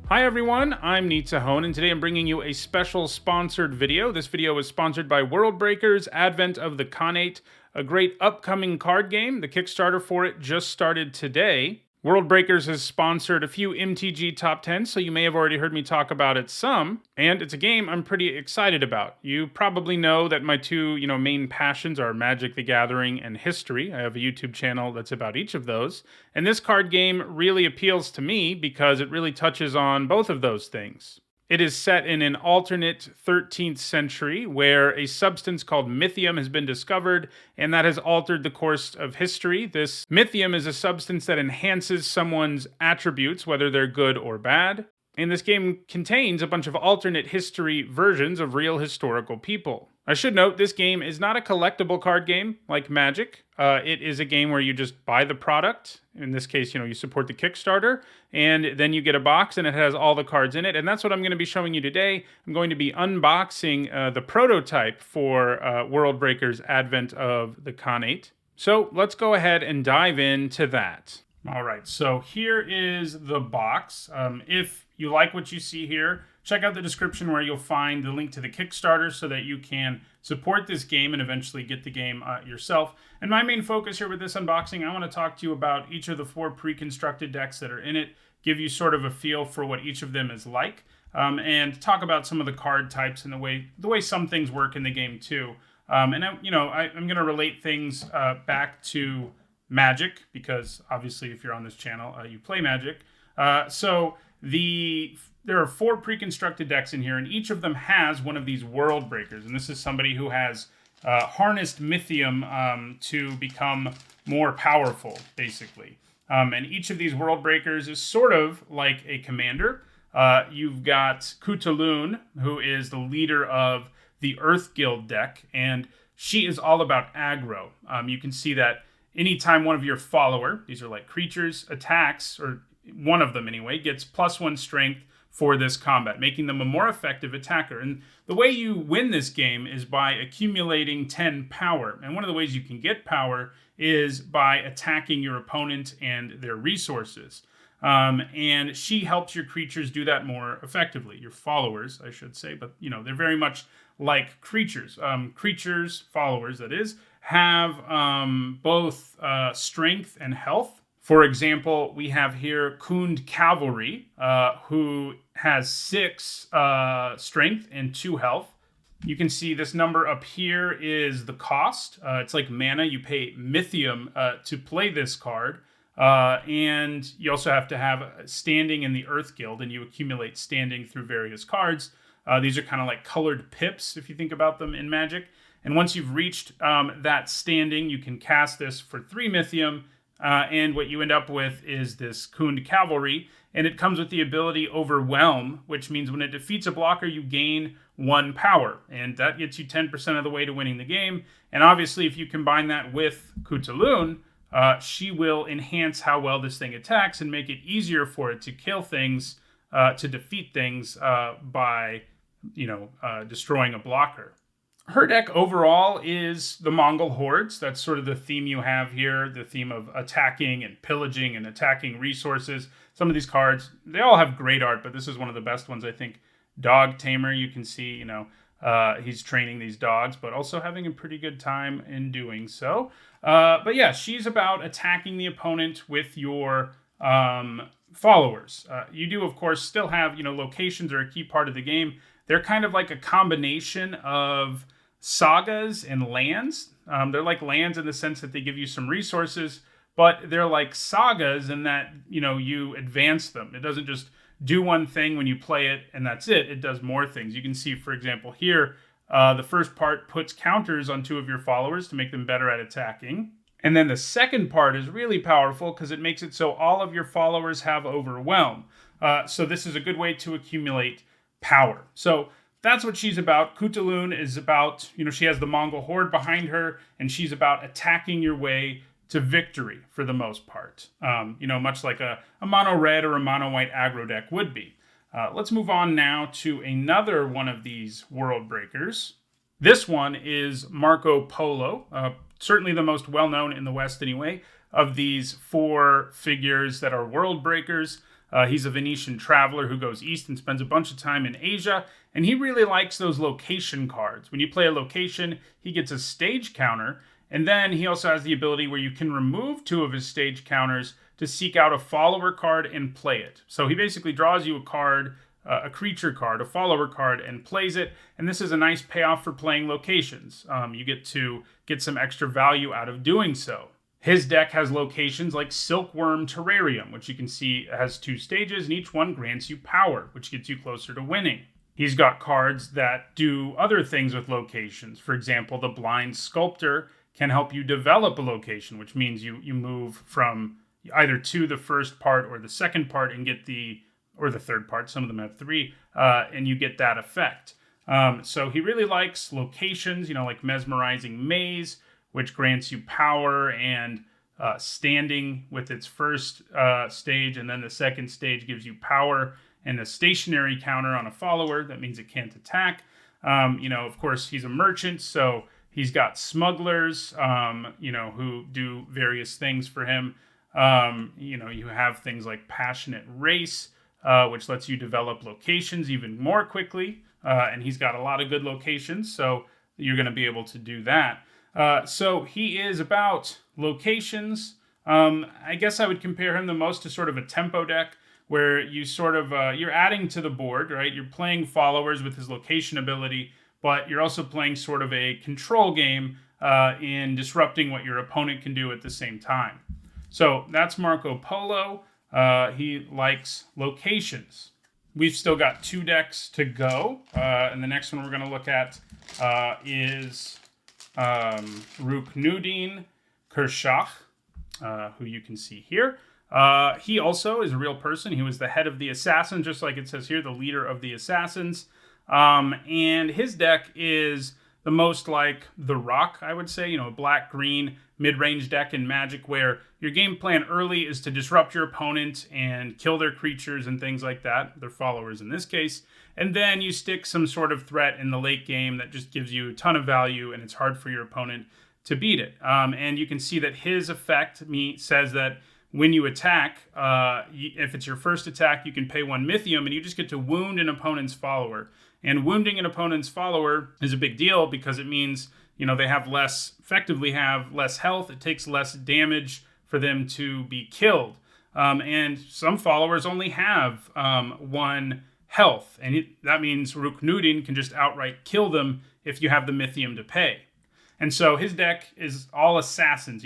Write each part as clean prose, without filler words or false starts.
Hi everyone, I'm Nitsahone, and today I'm bringing you a special sponsored video. This video is sponsored by Worldbreakers, Advent of the Khanate, a great upcoming card game. The Kickstarter for it just started today. Worldbreakers has sponsored a few MTG top 10s, so you may have already heard me talk about it some, and it's a game I'm pretty excited about. You probably know that my two, main passions are Magic the Gathering and history. I have a YouTube channel that's about each of those, and this card game really appeals to me because it really touches on both of those things. It is set in an alternate 13th century where a substance called mythium has been discovered, and that has altered the course of history. This mythium is a substance that enhances someone's attributes, whether they're good or bad. And this game contains a bunch of alternate history versions of real historical people. I should note, this game is not a collectible card game like Magic. It is a game where you just buy the product. In this case, you support the Kickstarter, and then you get a box and it has all the cards in it. And that's what I'm going to be showing you today. I'm going to be unboxing the prototype for Worldbreakers Advent of the Khanate. So let's go ahead and dive into that. All right, so here is the box. If you like what you see here, check out the description where you'll find the link to the Kickstarter so that you can support this game and eventually get the game yourself. And my main focus here with this unboxing, I want to talk to you about each of the 4 pre-constructed decks that are in it, give you sort of a feel for what each of them is like, and talk about some of the card types and the way some things work in the game too. I'm going to relate things back to Magic, because obviously if you're on this channel, you play Magic. There are 4 pre-constructed decks in here, and each of them has one of these Worldbreakers. And this is somebody who has harnessed mythium to become more powerful, basically. And each of these Worldbreakers is sort of like a commander. You've got Cthulhu, who is the leader of the Earth Guild deck, and she is all about aggro. You can see that anytime one of your follower, these are like creatures, attacks, or one of them anyway, gets +1 strength for this combat, making them a more effective attacker. And the way you win this game is by accumulating 10 power. And one of the ways you can get power is by attacking your opponent and their resources. And she helps your creatures do that more effectively. Your followers, I should say, but they're very much like creatures. Followers, that is, have both strength and health. For example, we have here Khund Cavalry, who has 6 strength and 2 health. You can see this number up here is the cost. It's like mana. You pay mythium to play this card. And you also have to have standing in the Earth Guild, and you accumulate standing through various cards. These are kind of like colored pips, if you think about them in Magic. And once you've reached that standing, you can cast this for 3 mythium. And what you end up with is this Khund Cavalry, and it comes with the ability Overwhelm, which means when it defeats a blocker, you gain 1 power, and that gets you 10% of the way to winning the game. And obviously, if you combine that with Cthulhu, she will enhance how well this thing attacks and make it easier for it to kill things, to defeat things by, destroying a blocker. Her deck overall is the Mongol hordes. That's sort of the theme you have here, the theme of attacking and pillaging and attacking resources. Some of these cards, they all have great art, but this is one of the best ones, I think. Dog Tamer, you can see, he's training these dogs, but also having a pretty good time in doing so. But yeah, she's about attacking the opponent with your followers. You do, of course, still have, locations are a key part of the game. They're kind of like a combination of sagas and lands. They're like lands in the sense that they give you some resources, but they're like sagas in that, you advance them. It doesn't just do one thing when you play it and that's it. It does more things. You can see, for example, here, the first part puts counters on 2 of your followers to make them better at attacking. And then the second part is really powerful because it makes it so all of your followers have Overwhelm. So this is a good way to accumulate power. So that's what she's about. Cthulhu is about, she has the Mongol horde behind her, and she's about attacking your way to victory for the most part. Much like a mono red or a mono white aggro deck would be. Let's move on now to another one of these Worldbreakers. This one is Marco Polo, certainly the most well-known in the West anyway, of these 4 figures that are Worldbreakers. He's a Venetian traveler who goes east and spends a bunch of time in Asia, and he really likes those location cards. When you play a location, he gets a stage counter, and then he also has the ability where you can remove 2 of his stage counters to seek out a follower card and play it. So he basically draws you a card, a creature card, a follower card, and plays it. And this is a nice payoff for playing locations. You get to get some extra value out of doing so. His deck has locations like Silkworm Terrarium, which you can see has 2 stages, and each one grants you power, which gets you closer to winning. He's got cards that do other things with locations. For example, the Blind Sculptor can help you develop a location, which means you move from either to the first part or the second part and get or the third part, some of them have 3, and you get that effect. So he really likes locations, like Mesmerizing Maze, which grants you power and standing with its first stage, and then the second stage gives you power and a stationary counter on a follower. That means it can't attack. Of course, he's a merchant, so he's got smugglers, who do various things for him. You have things like Passionate Race, which lets you develop locations even more quickly, and he's got a lot of good locations, so you're going to be able to do that. So he is about locations. I guess I would compare him the most to sort of a tempo deck where you sort of, you're adding to the board, right? You're playing followers with his location ability, but you're also playing sort of a control game in disrupting what your opponent can do at the same time. So that's Marco Polo. He likes locations. We've still got 2 decks to go. And the next one we're going to look at is Ruknudin Kershach, who you can see here. He also is a real person. He was the head of the Assassins, just like it says here, the leader of the Assassins. And his deck is the most like the Rock, I would say, a black-green mid-range deck in Magic where your game plan early is to disrupt your opponent and kill their creatures and things like that, their followers in this case. And then you stick some sort of threat in the late game that just gives you a ton of value and it's hard for your opponent to beat it. And you can see that his effect says that when you attack, if it's your first attack, you can pay 1 Mythium and you just get to wound an opponent's follower. And wounding an opponent's follower is a big deal because it means, they effectively have less health. It takes less damage for them to be killed. And some followers only have 1 health. And that means Ruknudin can just outright kill them if you have the Mythium to pay. And so his deck is all assassins.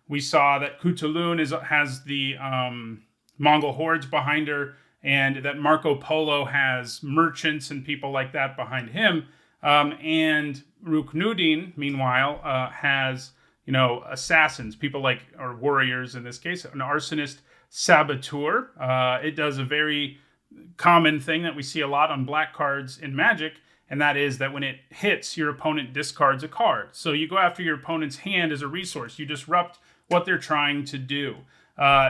We saw that Cthulhu has the Mongol hordes behind her, and that Marco Polo has merchants and people like that behind him. And Ruknudin, meanwhile, has, assassins, people or warriors in this case, an arsonist saboteur. It does a very common thing that we see a lot on black cards in Magic, and that is that when it hits, your opponent discards a card. So you go after your opponent's hand as a resource. You disrupt what they're trying to do.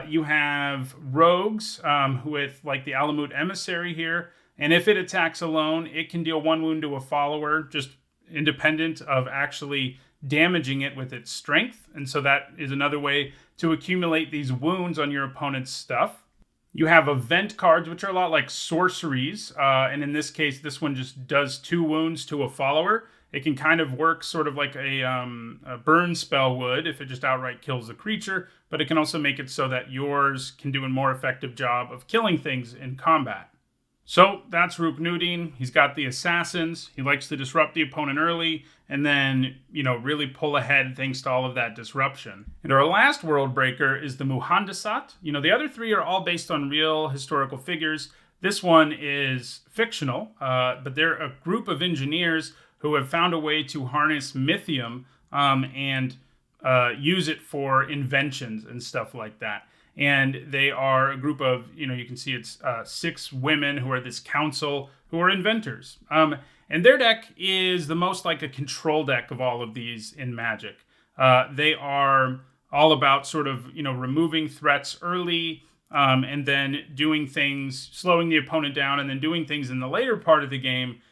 You have rogues with the Alamut Emissary here, and if it attacks alone, it can deal 1 wound to a follower, just independent of actually damaging it with its strength. And so that is another way to accumulate these wounds on your opponent's stuff. You have event cards, which are a lot like sorceries, and in this case, this one just does 2 wounds to a follower. It can kind of work sort of like a burn spell would if it just outright kills the creature, but it can also make it so that yours can do a more effective job of killing things in combat. So that's Ruknudin. He's got the assassins. He likes to disrupt the opponent early and then, really pull ahead thanks to all of that disruption. And our last world breaker is the Muhandasat. The other 3 are all based on real historical figures. This one is fictional, but they're a group of engineers who have found a way to harness Mythium and use it for inventions and stuff like that. And they are a group of, you can see it's 6 women who are this council who are inventors. And their deck is the most like a control deck of all of these in Magic. They are all about sort of, removing threats early and then doing things, slowing the opponent down, and then doing things in the later part of the game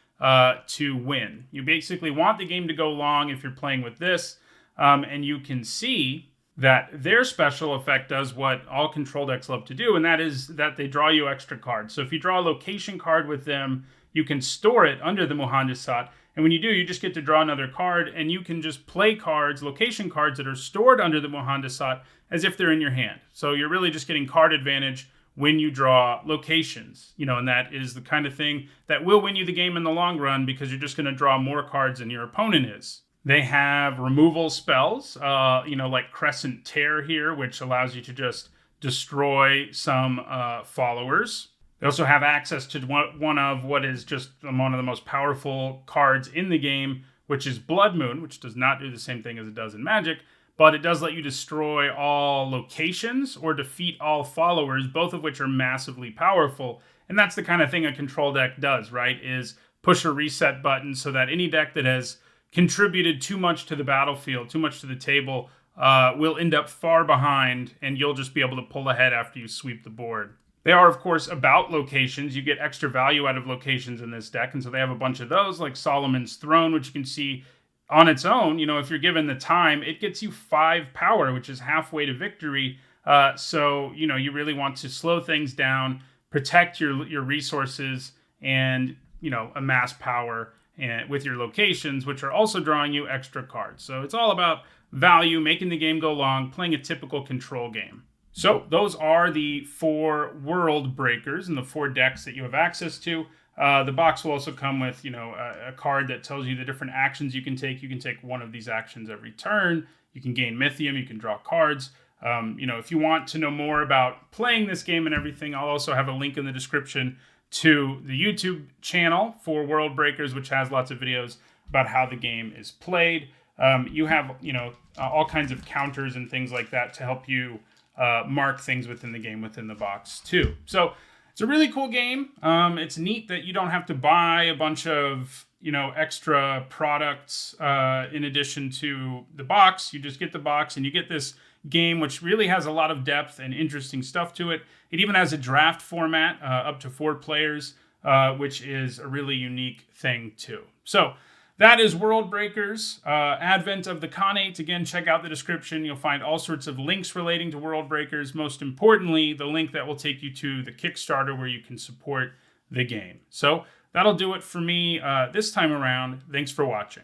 to win. You basically want the game to go long if you're playing with this. And you can see that their special effect does what all control decks love to do, and that is that they draw you extra cards. So if you draw a location card with them, you can store it under the Muhandasat, and when you do, you just get to draw another card, and you can just play cards, location cards that are stored under the Muhandasat as if they're in your hand. So you're really just getting card advantage when you draw locations, and that is the kind of thing that will win you the game in the long run because you're just going to draw more cards than your opponent is. They have removal spells, like Crescent Tear here, which allows you to just destroy some followers. They also have access to one of what is just one of the most powerful cards in the game, which is Blood Moon, which does not do the same thing as it does in Magic, but it does let you destroy all locations or defeat all followers, both of which are massively powerful. And that's the kind of thing a control deck does, right? Is push a reset button so that any deck that has contributed too much to the battlefield, too much to the table, will end up far behind, and you'll just be able to pull ahead after you sweep the board. They are, of course, about locations. You get extra value out of locations in this deck, and so they have a bunch of those, like Solomon's Throne, which you can see on its own. If you're given the time, it gets you 5 power, which is halfway to victory. So you really want to slow things down, protect your resources, and amass power with your locations, which are also drawing you extra cards. So it's all about value, making the game go long, playing a typical control game. So those are the 4 Worldbreakers and the 4 decks that you have access to. The box will also come with, a card that tells you the different actions you can take. You can take one of these actions every turn. You can gain Mythium. You can draw cards. If you want to know more about playing this game and everything, I'll also have a link in the description to the YouTube channel for Worldbreakers, which has lots of videos about how the game is played. You have, all kinds of counters and things like that to help you mark things within the game within the box too. So it's a really cool game. It's neat that you don't have to buy a bunch of, extra products in addition to the box. You just get the box and you get this game, which really has a lot of depth and interesting stuff to it. It even has a draft format up to 4 players, which is a really unique thing too. So that is Worldbreakers, Advent of the Khanate. Again, check out the description. You'll find all sorts of links relating to Worldbreakers. Most importantly, the link that will take you to the Kickstarter where you can support the game. So that'll do it for me this time around. Thanks for watching.